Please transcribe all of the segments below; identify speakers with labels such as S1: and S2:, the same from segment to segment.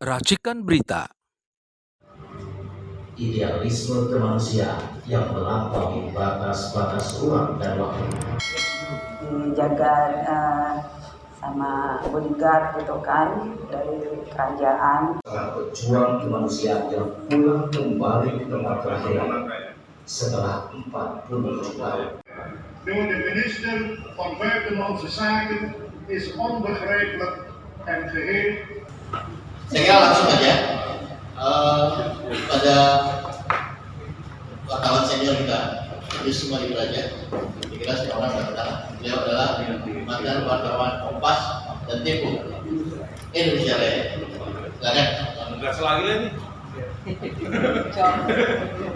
S1: Racikan Berita.
S2: Idealisme kemanusiaan yang melampaui batas-batas ruang dan waktu.
S3: Dijaga sama bodyguard gitu kan dari kerajaan.
S2: Para pejuang kemanusiaan yang pulang kembali ke tempat kelahiran setelah 47 tahun.
S4: Door de minister van Buitenlandse Zaken is onbegrijpelijk en geheel.
S5: Saya kira langsung aja pada wartawan senior kita, Yusuf Madiberaja. Saya kira semua orang sudah kenal. Beliau adalah mantan wartawan Kompas dan Tempo Indonesia Raya. Silakan.
S6: Enggak selagi lagi.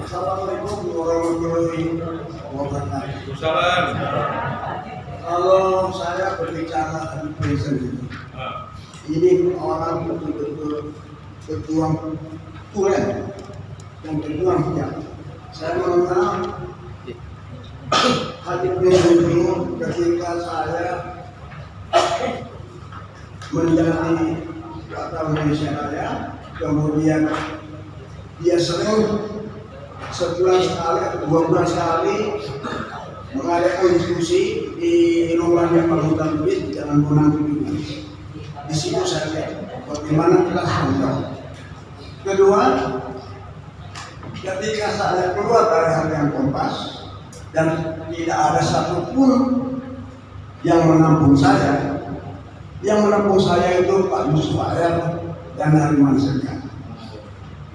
S7: Assalamualaikum warahmatullahi wabarakatuh.
S6: Salam.
S7: Kalau saya berbicara tentang presiden ini orang betul-betul berjuang tulen dan berjuang siap. Saya mengenal Habib Nurul ketika saya menjadi wartawan Indonesia Raya, kemudian dia sering sebulan sekali atau 2 bulan sekali mengadakan diskusi di rumahnya Pak Muttalib di Jalan Bonang 17. Di situ saya lihat bagaimana kelas beliau. Kedua, ketika saya keluar dari harian Kompas dan tidak ada satupun yang menampung saya. Yang menampung saya itu Pak Yusuf Ayar dan Hariman Segar.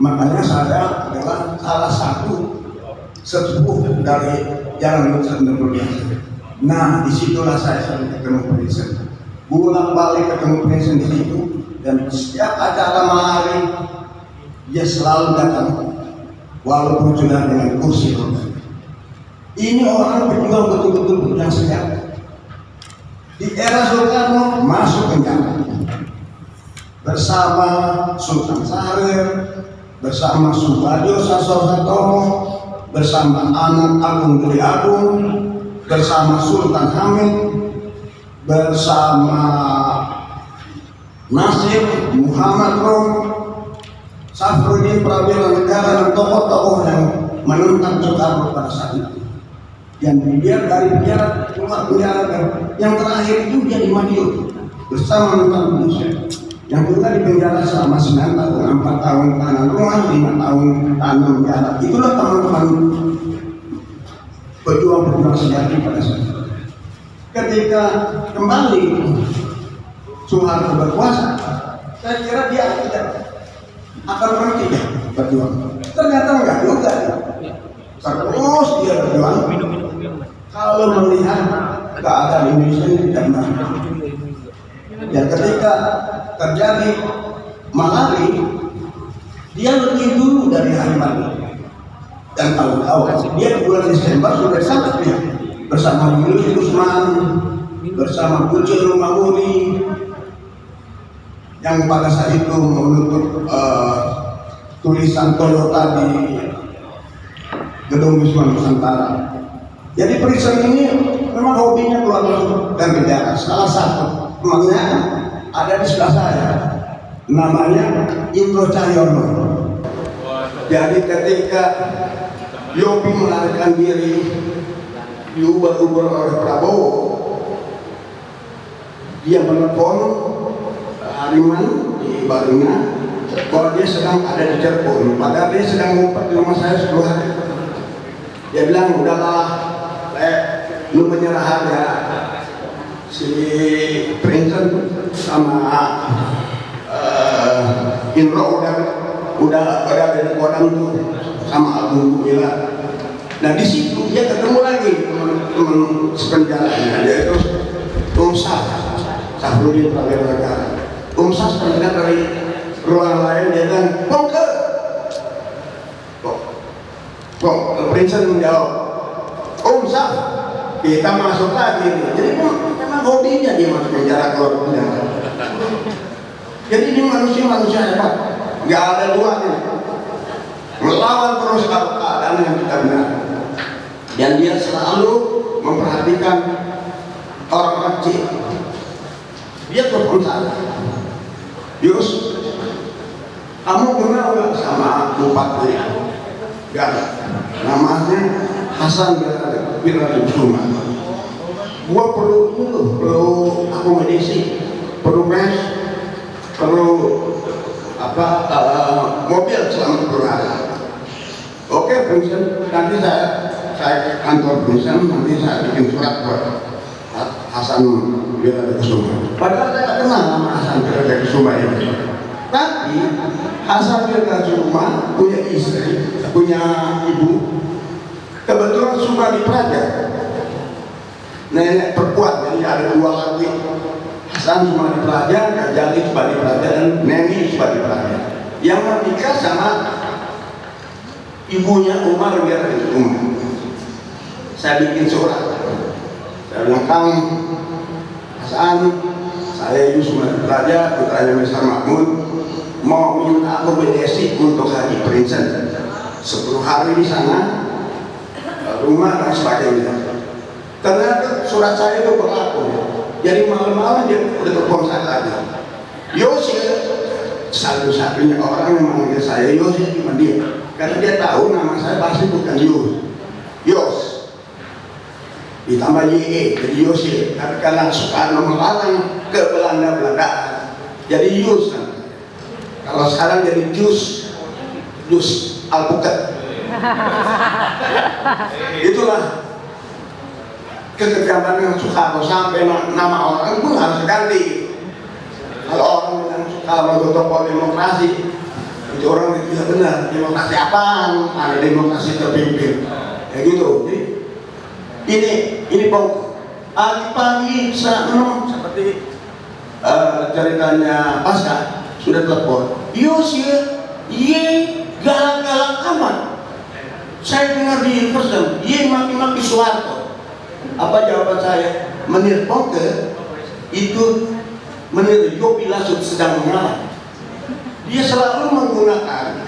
S7: Makanya saya adalah salah satu sepuh dari Jalan Nusa Tenggara. Nah, disitulah saya sering ketemu presiden. Bolak-balik ketemu presiden di situ, dan setiap acara mahari dia selalu datang, walaupun sudah dengan kursi roda. Ini orang berjuang betul-betul yang sehat. Di era Soekarno masuk penjara bersama Sultan Syahrir, bersama Subadio Sassono, bersama anak Agung Duli Agung, bersama Sultan Hamid, bersama Nasir Muhammad Rom, Safruddin Prawira Negara, dan tokoh-tokoh yang menentang Soekarno pada saat itu. Dan dia dari penjara keluar penjara, yang terakhir itu dia di Madiun bersama Nusa Indonesia. Yang juga di penjara selama 9 tahun, 4 tahun tanam rumah, 5 tahun tanam jarak. Itulah teman-teman pejuang-pejuang sejati pada saat itu. Ketika kembali Soeharto berkuasa, saya kira dia tidak akan berhenti berjuang. Ternyata enggak juga. Terus dia berjuang. Kalau melihat keadaan Indonesia ini tidak benar. Dan ketika terjadi malari, dia lebih dulu dari Hariman. Dan tahu dia di bulan Desember sudah sangat dia bersama Yunus Usman, bersama Bucil Mamuri, yang pada saat itu menutup tulisan Toyota di Gedung Wisma Nusantara. Jadi presiden ini memang hobinya keluar dan penjara. Salah satu temannya ada di sebelah saya, namanya Indro Cahyono. Jadi ketika Yopi melarikan diri diubah-ubah oleh Prabowo, dia menelpon Hariman di Baringa bahwa dia sedang ada di Cirebon, padahal dia sedang ngumpet di rumah saya 10 hari. Dia bilang, udahlah, lu menyerah aja. Si Prinsen sama Indro udah dari Kodam tuh sama Agung Gumilar. Nah di situ dia ketemu lagi teman sepenjaranya, yaitu Umsas Safruddin Prawira Negara. Umsas terlihat dari ruang lain, dia bilang, Bongke. Kok Prinsen menjawab, Umsas, kita masuk lagi. Jadi memang hobinya dia masuk penjara, keluar penjara. Jadi ini manusia hebat, nggak ada duanya, melawan terus keadaan yang tidak benar. Dan dia selalu memperhatikan orang kecil. Dia telepon saya, Yus, Bupati Garut, namanya Hasan Wirakusuma. Gua perlu akomodasi, perlu mes, perlu mobil selama 10 hari. Oke, pensiun, nanti saya ke kantor pensiun, nanti saya bikin surat buat Hasan Wirakusuma. Padahal saya kenal nama Hasan Wirakusuma ini. Tapi Hasan Wirakusuma punya istri, punya ibu, kebetulan suka di Praja. Nenek perempuan, jadi ada 2 lagi. Hasan cuma di Praja, Kajali cuma di Praja, dan Neni cuma di Praja. Yang menikah sama ibunya Umar Wirakusuma. Saya bikin surat. Saya bilang, Kang Hasan, saya Yusuf Praja, putranya Besar Mahmud, mau minta akomodasi untuk Haji Prinsen 10 hari di sana, rumah dan sebagainya. Ternyata surat saya itu berlaku. Jadi malam-malam dia udah telepon saya lagi. Yosi, satu-satunya orang yang memanggil saya Yosi cuma dia, karena dia tahu nama saya pasti bukan Yos. Ditambah YE, jadi Yosi. Tapi karena Soekarno melarang ke Belanda-Belandaan, jadi Yus. Kalau sekarang jadi Jus Alpukat. Itulah kekejaman Soekarno, sampai nama orang pun harus ganti. Kalau orang bilang Soekarno itu tokoh demokrasi, itu orang tidak benar. Demokrasi apaan? Ada demokrasi terpimpin. Ya gitu. Jadi, ini pagi saat seperti ceritanya Pasca sudah telepon. Yos galak-galak amat. Saya dengar di Persem, maki-maki Soeharto. Apa jawaban saya? Menir Pongke itu menir Yopi Lasut sedang mengalah. Dia selalu menggunakan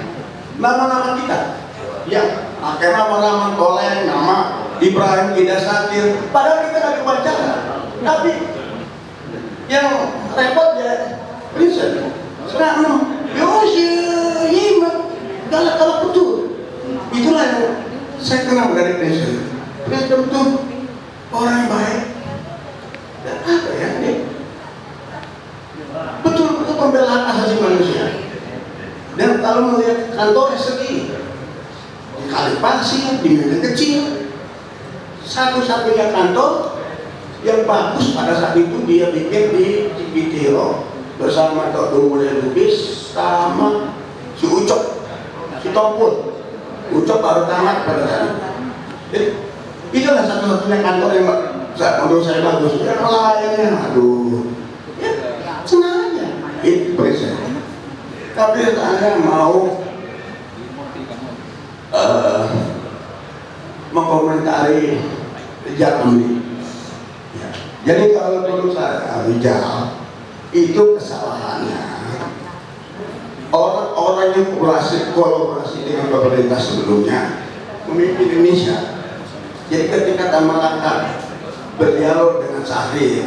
S7: nama-nama kita. Ya, pakai nama-nama Toleng, nama Ibrahim Ida Satir. Padahal kita nggak diwawancara. Tapi yang repot ya Prinsen. Serang galak-galak betul. Itulah yang saya kenal dari Prinsen. Prinsen betul orang yang baik. Dan apa ya ini? Betul-betul pembelaan asasi manusia. Dan kalau melihat kantornya segini, di Kalipasir, di Medan Kecil, satu-satunya kantor yang bagus pada saat itu dia bikin di Cibitiro bersama Dr. Mulai Lubis sama si Ucok, si Tompul. Ucok baru tamat pada saat itu. Jadi itulah satu-satunya kantor yang menurut saya bagus. Yang lainnya, aduh, ya, senang aja. Itu Prinsen. Tapi saya mau mengomentari Rijal ini. Ya. Jadi kalau menurut saya Rijal itu kesalahannya orang-orang yang kolaborasi dengan pemerintah sebelumnya memimpin Indonesia. Jadi ketika Tamalaka berdialog dengan Syahrir,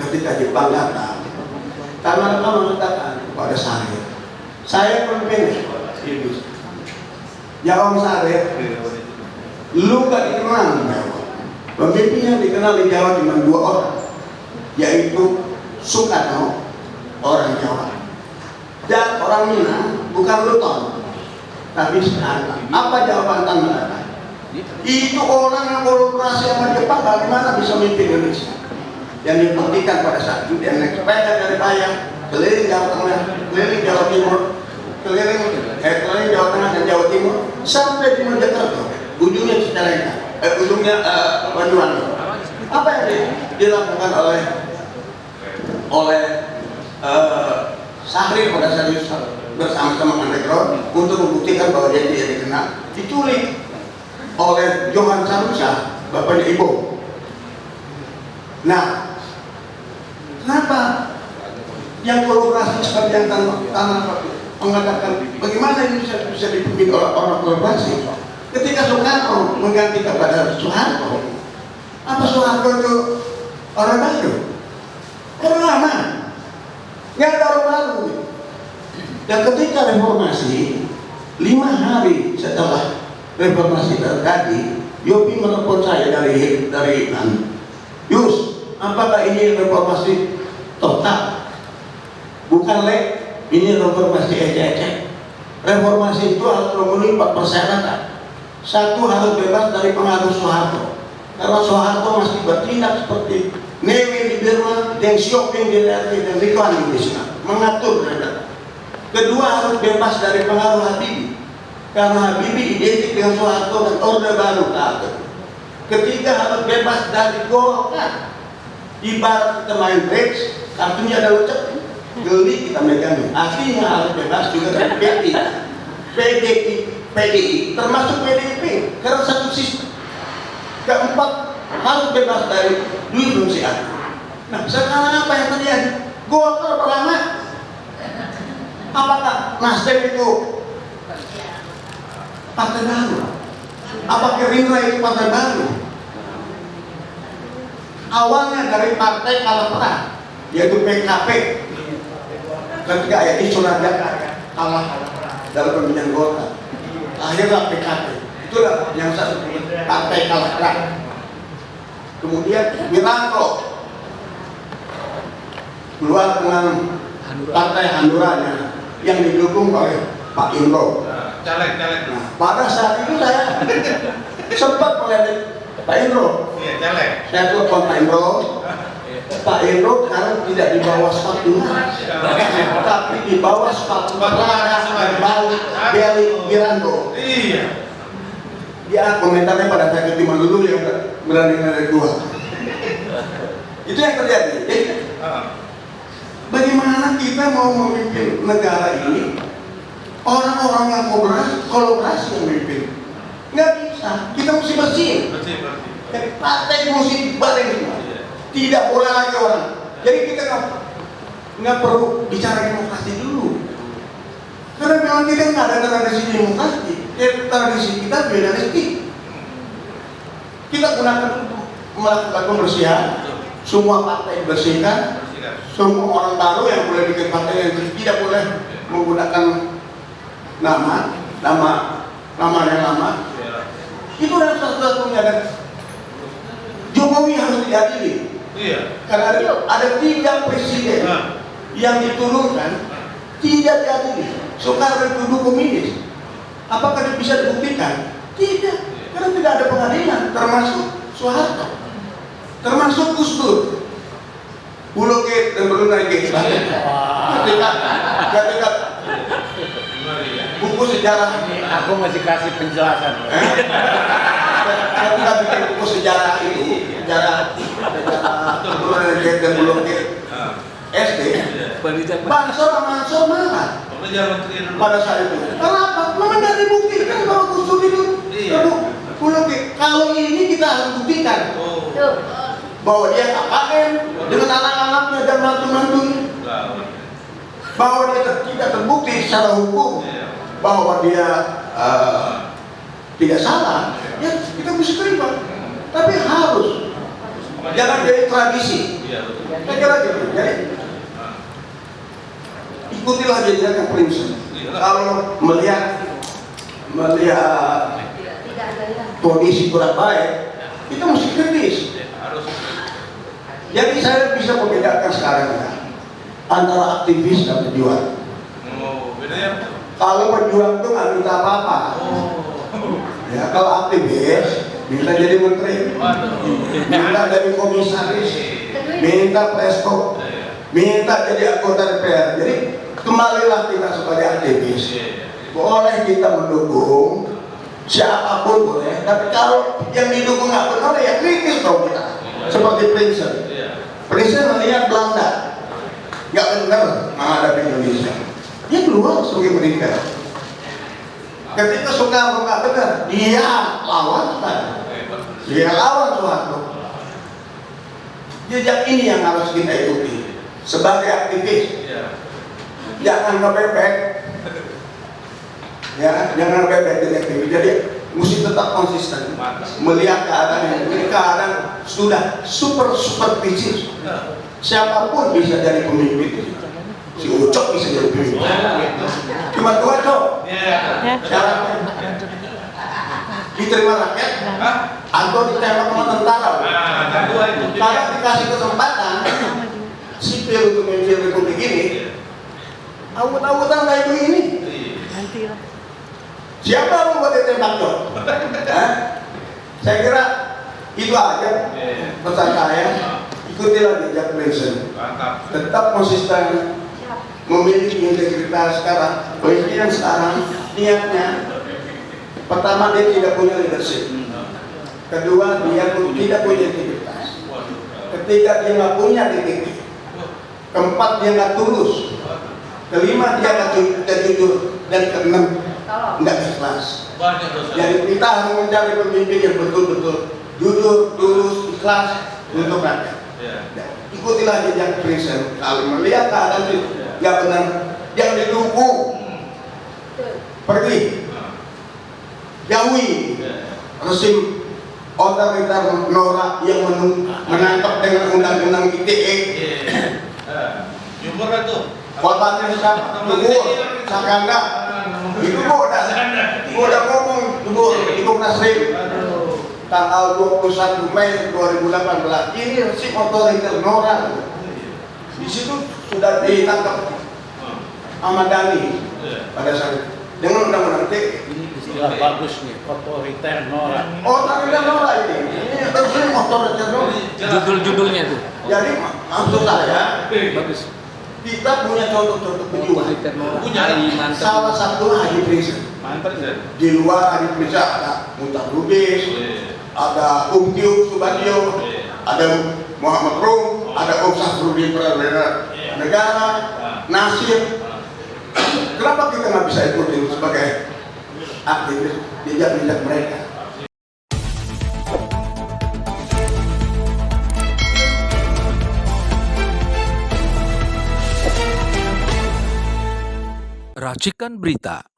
S7: ketika Jepang datang, Tamalaka mengatakan kepada Syahrir, saya pemimpin Indonesia. Jawab Syahrir, lu gak dikenal di Jawa. Pemimpin yang dikenal di Jawa cuma 2 orang, yaitu Soekarno, orang Jawa, dan orang Minang, bukan Luton, tapi Soekarno. Apa jawaban Tamalaka? Itu orang yang kolaborasi sama Jepang, bagaimana bisa memimpin Indonesia? Yang dibuktikan pada saat itu dia naik sepeda dari Bayang, keliling Jawa Tengah, keliling Jawa Timur, keliling Jawa Tengah dan Jawa Timur, sampai di Mojokerto, ujungnya Cicalengka, ujungnya Banyuwangi. Apa yang dilakukan oleh Syahrir pada saat itu bersama-sama underground untuk membuktikan bahwa dia tidak dikenal, diculik oleh Johan Sarusa, bapaknya Ibu. Nah, kenapa yang kolaborasi seperti yang Tanah mengatakan bagaimana ini bisa dipimpin oleh orang kolaborasi? Ketika Soekarno mengganti kepada Soeharto, apa Soeharto itu orang baru? Orang lama, nggak ada orang baru. Dan ketika reformasi, 5 hari setelah reformasi terjadi, Yopi menelpon saya dari Yus, apakah ini reformasi total? Bukan ini reformasi ecek-ecek. Reformasi itu harus memenuhi 4 persyaratan. 1, harus bebas dari pengaruh Soeharto. Karena Soeharto masih bertindak seperti Nemi di Birma, Deng Xiaoping di RT, dan Rikuan di Indonesia, mengatur mereka. 2, harus bebas dari pengaruh Habibie. Karena Habibie identik dengan Soeharto dan Orde Baru keatur. 3, harus bebas dari Golkar. Ibarat kita main bridge, kartunya ada ucap, geli kita megang. Artinya harus bebas juga dari PDI, termasuk PDIP, karena satu sistem. 4, harus bebas dari duit fungsi. Nah, sekarang apa yang terjadi? Golkar beranak. Apakah Nasdem itu partai baru? Apa Gerindra itu partai baru? Awalnya dari partai kalah perang, yaitu PKP. Ketika isu Raja kalah dalam pemilihan Golkar, akhirnya PKP. Itulah yang satu partai kalah perang. Kemudian Wiranto keluar dengan partai Handuranya yang didukung oleh Pak Indro.
S1: Caleg.
S7: Nah, pada saat itu saya sempat melihat Pak Indro.
S1: Iya, caleg.
S7: Saya telepon Pak Indro. Pak Indro sekarang tidak di bawah sepatu, tapi di bawah sepatu Rara dan Beli Wiranto.
S1: Iya.
S7: Dia komentarnya pada saat itu cuma dulu yang berani dari 2. Itu yang terjadi. Jadi, bagaimana kita mau memimpin negara ini? Orang-orang yang kolaborasi yang memimpin. Nggak bisa. Kita mesti bersih. Jadi partai mesti bareng semua. Tidak boleh lagi orang. Jadi kita nggak perlu bicara demokrasi dulu. Karena memang kita nggak ada tradisi demokrasi. Tradisi kita federalistik. Kita gunakan untuk melakukan pembersihan. Semua partai dibersihkan. Semua orang baru yang boleh bikin partai yang tidak boleh menggunakan nama yang lama. Itu yang satu-satunya. Dan Jokowi harus diadili.
S1: Iya.
S7: Karena ada 3 presiden yang diturunkan tidak diadili. Soekarno dituduh komunis. Apakah dia bisa dibuktikan? Tidak. Karena tidak ada pengadilan. Termasuk Soeharto, termasuk Gus Dur. Pulau G dan Brunei G. Ketika buku sejarah
S6: Ini aku masih kasih penjelasan.
S7: Ketika bikin buku sejarah itu, sejarah Brunei G dan Pulau G SD, Mansur marah pada saat itu. Kenapa? Memang tidak dibuktikan bahwa Gus Dur itu Pulau G. Kalau ini kita harus buktikan bahwa dia KKN dengan anak-anaknya dan mantu-mantunya, bahwa dia tidak terbukti secara hukum bahwa dia tidak salah, ya kita mesti terima. Tapi harus jangan jadi tradisi. Saya kira gitu. Jadi ikutilah jejak yang prinsip. Kalau melihat kondisi kurang baik, kita mesti kritis. Jadi saya bisa membedakan sekarang antara aktivis dan pejuang. Kalau pejuang itu nggak minta apa-apa. Ya, kalau aktivis minta jadi menteri, minta jadi komisaris, minta presto, minta jadi anggota DPR. Jadi kembalilah kita sebagai aktivis. Boleh kita mendukung siapapun boleh, tapi kalau yang didukung nggak benar ya kritis dong kita. Seperti Prinsen melihat Belanda nggak benar menghadapi Indonesia, dia keluar sebagai pendidikan. Ketika Soekarno nggak benar, dia lawan Soeharto. Jejak ini yang harus kita ikuti sebagai aktivis. Jangan kepepet, ya, jangan kepepet jadi aktivis. Jadi mesti tetap konsisten melihat keadaan ini. Keadaan sudah super krisis. Siapapun bisa jadi pemimpin. Si Ucok bisa jadi pemimpin. Cuma dua Cok. Syaratnya diterima rakyat atau ditembak sama tentara. Kalau dikasih kesempatan sipil untuk memimpin republik ini, awut-awutan kayak begini. Siapa yang membuat ditembak Cok? Saya kira itu aja pesan saya. Ikutilah jejak Presiden, tetap konsisten, memiliki integritas. Sekarang pemimpinan sekarang niatnya pertama dia tidak punya leadership, kedua dia tidak punya integritas, ketiga dia nggak punya dignity, keempat dia nggak tulus, kelima dia nggak jujur, dan keenam nggak ikhlas. Jadi kita harus mencari pemimpin yang betul-betul jujur, tulus, ikhlas untuk rakyat. Ikutilah jejak Presiden. Kalau melihat keadaan yang benar, yang didukung, pergi, jauhi rezim otoriter norak yang menangkap dengan undang-undang ITE. Korbannya siapa? Tunggu, Sakanda. Itu udah ngomong dulu Ibu Nasrim tanggal 21 Mei 2018. Ini rezim otoriter norak. Di situ sudah ditangkap Ahmad Dhani pada saat itu dengan undang-undang ITE.
S6: Ini istilah bagus nih, otoriter norak.
S7: Otoriter norak ini rezim otoriter norak.
S6: Judul-judulnya tuh.
S7: Jadi maksud saya
S6: Bagus.
S7: kita punya contoh-contoh pejuang.
S6: Otoriter norak. Mantap.
S7: Salah satu Haji Presiden.
S6: Mantap ya.
S7: Di luar Haji Presiden ada Mutar Lubis, ada Tiuk Subadio, ada Muhammad Rum, ada Safruddin Pradana Negara, Nasir. Kenapa kita nggak bisa ikutin sebagai aktivis jejak-jejak mereka?
S1: Racikan Berita